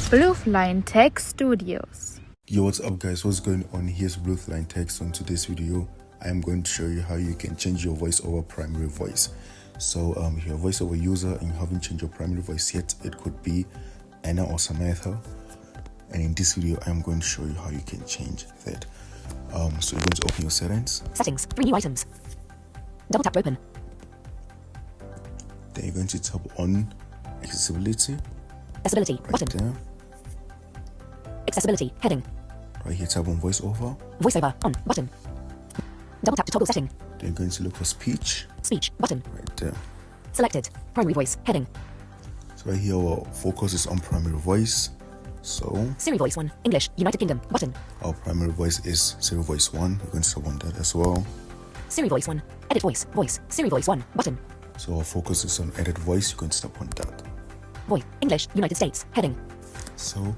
Blueline Tech Studios. Yo, what's up guys, what's going on? Here's Blueline Tech. So in today's video I am going to show you how you can change your VoiceOver primary voice. So if you're a VoiceOver user and you haven't changed your primary voice yet, it could be Anna or Samantha, and in this video I am going to show you how you can change that. So you're going to open your settings, 3 new items, double tap to open, then you're going to tap on accessibility accessibility right button, there. Accessibility heading, Right here tap on VoiceOver, VoiceOver on button, double tap to toggle setting, then you're going to look for speech speech button, right there. selected, primary voice heading, So right here our focus is on primary voice. So Siri voice 1, English, United Kingdom button, our primary voice is Siri voice 1. We're going to tap on that as well. Siri voice 1, edit voice, Siri voice 1 button, So our focus is on edit voice. You're going to tap on that. voice, English, United States heading, So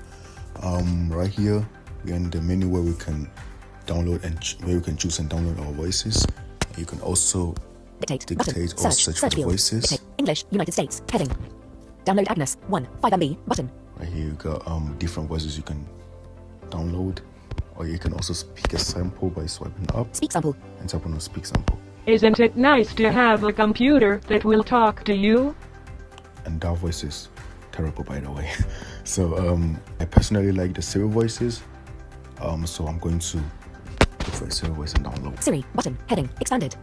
right here we're in the menu where we can download and where we can choose and download our voices. You can also dictate button, or search for the field, voices. dictate, English, United States heading, download Agnes 1, 5 MB button, Right here you got different voices you can download, or you can also speak a sample by swiping up speak sample, and tap on the speak sample. Isn't it nice to have a computer that will talk to you? And that voice is terrible, by the way. So I personally like the Siri voices, so I'm going to look for a Siri voice and download. Siri button heading expanded,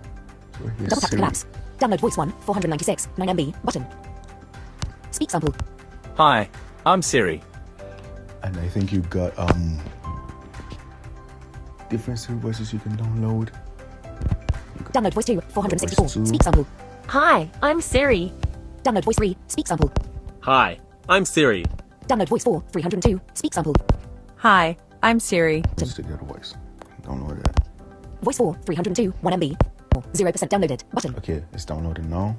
So here's double tap to Siri. collapse, download voice 1, 496, 9 MB button, speak sample, Hi, I'm Siri. And I think you got different Siri voices you can download. download voice 2, 464, Voice 2. speak sample, Hi, I'm Siri. download voice 3, speak sample, Hi, I'm Siri. download voice 4, 302, speak sample, Hi, I'm Siri. Let's take that voice. Download that. voice 4, 302, 1 MB, 0% downloaded button, Okay, it's downloaded now.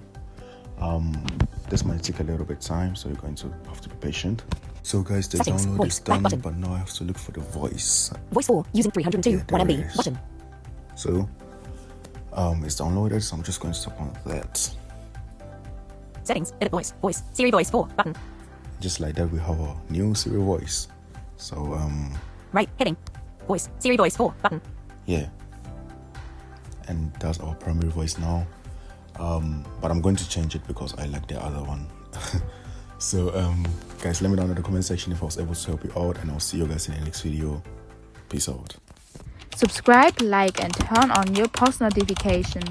This might take a little bit time, so you're going to have to be patient. So guys, the Settings, download voice, is done, back button. but now I have to look for the voice. voice 4 using 302, Yeah, 1 there it MB is. button, So it's downloaded, so I'm just going to tap on that. settings, edit voice, Siri voice 4 button, Just like that, we have a new Siri voice. So right heading, voice, Siri voice 4 button, yeah, and that's our primary voice now. But I'm going to change it because I like the other one. So guys, let me know in the comment section if I was able to help you out, and I'll see you guys in the next video. Peace out. Subscribe, like, and turn on your post notification.